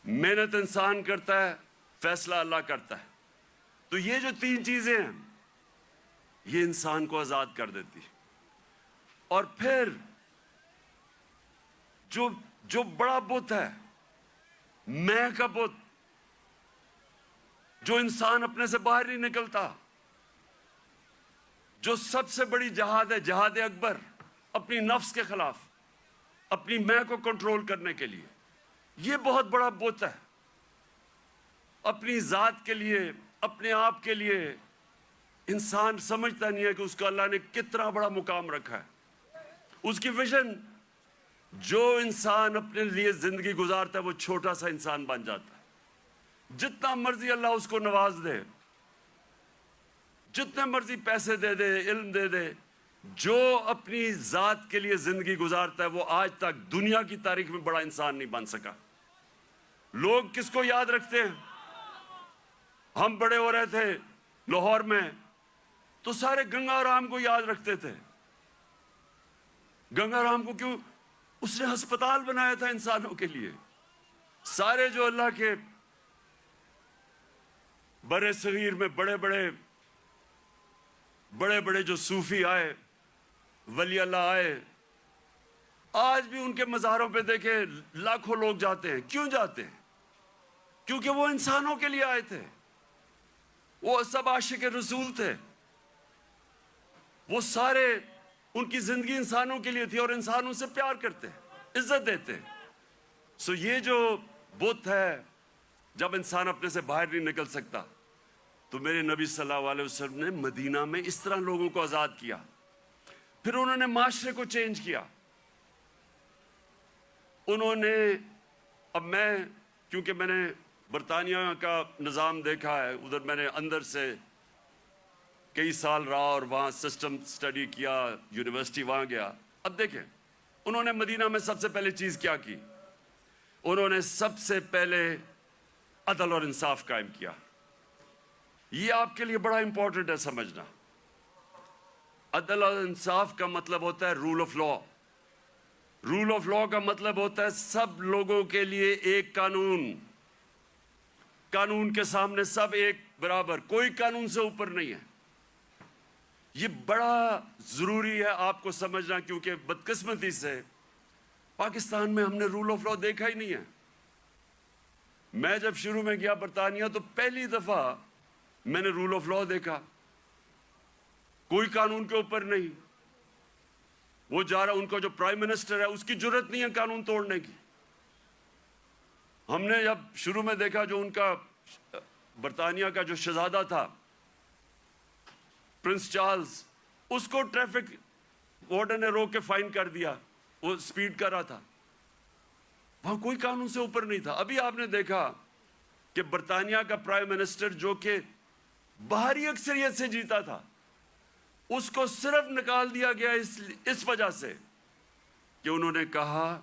محنت انسان کرتا ہے، فیصلہ اللہ کرتا ہے. تو یہ جو تین چیزیں ہیں یہ انسان کو آزاد کر دیتی. اور پھر جو بڑا بت ہے، میں کا بت، جو انسان اپنے سے باہر نہیں نکلتا، جو سب سے بڑی جہاد ہے، جہاد اکبر، اپنی نفس کے خلاف، اپنی میں کو کنٹرول کرنے کے لیے، یہ بہت بڑا بت ہے. اپنی ذات کے لیے، اپنے آپ کے لیے انسان سمجھتا نہیں ہے کہ اس کو اللہ نے کتنا بڑا مقام رکھا ہے. اس کی ویژن، جو انسان اپنے لیے زندگی گزارتا ہے وہ چھوٹا سا انسان بن جاتا ہے. جتنا مرضی اللہ اس کو نواز دے، جتنے مرضی پیسے دے دے، علم دے دے، جو اپنی ذات کے لیے زندگی گزارتا ہے وہ آج تک دنیا کی تاریخ میں بڑا انسان نہیں بن سکا. لوگ کس کو یاد رکھتے ہیں؟ ہم بڑے ہو رہے تھے لاہور میں تو سارے گنگا رام کو یاد رکھتے تھے. گنگا رام کو کیوں؟ اس نے ہسپتال بنایا تھا انسانوں کے لیے. سارے جو اللہ کے برے صغیر میں بڑے بڑے جو صوفی آئے، ولی اللہ آئے، آج بھی ان کے مزاروں پہ دیکھیں لاکھوں لوگ جاتے ہیں. کیوں جاتے ہیں؟ کیونکہ وہ انسانوں کے لیے آئے تھے. وہ سب عاشق رسول تھے. وہ سارے، ان کی زندگی انسانوں کے لیے تھی اور انسانوں سے پیار کرتے، عزت دیتے. سو یہ جو بت ہے، جب انسان اپنے سے باہر نہیں نکل سکتا تو میرے نبی صلی اللہ علیہ وسلم نے مدینہ میں اس طرح لوگوں کو آزاد کیا. پھر انہوں نے معاشرے کو چینج کیا. انہوں نے، اب میں، کیونکہ میں نے برطانیہ کا نظام دیکھا ہے، ادھر میں نے اندر سے کئی سال رہا اور وہاں سسٹم سٹڈی کیا، یونیورسٹی وہاں گیا. اب دیکھیں انہوں نے مدینہ میں سب سے پہلے چیز کیا کی؟ انہوں نے سب سے پہلے عدل اور انصاف قائم کیا. یہ آپ کے لیے بڑا امپورٹنٹ ہے سمجھنا. عدل اور انصاف کا مطلب ہوتا ہے rule of law. Rule of law کا مطلب ہوتا ہے سب لوگوں کے لیے ایک قانون. قانون کے سامنے سب ایک برابر، کوئی قانون سے اوپر نہیں ہے. یہ بڑا ضروری ہے آپ کو سمجھنا، کیونکہ بدقسمتی سے پاکستان میں ہم نے رول آف لا دیکھا ہی نہیں ہے. میں جب شروع میں گیا برطانیہ تو پہلی دفعہ میں نے رول آف لا دیکھا. کوئی قانون کے اوپر نہیں. وہ جا رہا، ان کا جو پرائم منسٹر ہے اس کی جرت نہیں ہے قانون توڑنے کی. ہم نے جب شروع میں دیکھا جو ان کا برطانیہ کا جو شہزادہ تھا پرنس چارلز، اس کو ٹریفک وارڈن نے روک کے فائن کر دیا، وہ سپیڈ کر رہا تھا. وہاں کوئی قانون سے اوپر نہیں تھا. ابھی آپ نے دیکھا کہ برطانیہ کا پرائم منسٹر جو کہ باہری اکثریت سے جیتا تھا، اس کو صرف نکال دیا گیا اس وجہ سے کہ انہوں نے کہا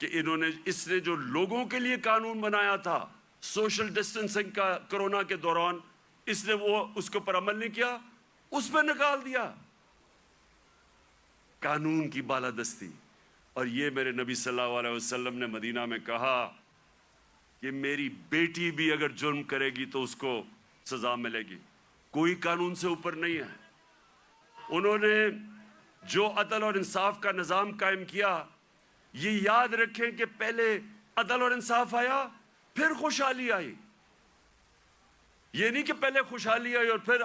کہ اس نے جو لوگوں کے لیے قانون بنایا تھا سوشل ڈسٹنسنگ کا کرونا کے دوران، اس نے اس کے اوپر عمل نہیں کیا، اس پہ نکال دیا. قانون کی بالادستی. اور یہ میرے نبی صلی اللہ علیہ وسلم نے مدینہ میں کہا کہ میری بیٹی بھی اگر جرم کرے گی تو اس کو سزا ملے گی. کوئی قانون سے اوپر نہیں ہے. انہوں نے جو عدل اور انصاف کا نظام قائم کیا، یہ یاد رکھیں کہ پہلے عدل اور انصاف آیا، پھر خوشحالی آئی. یہ نہیں کہ پہلے خوشحالی آئی اور پھر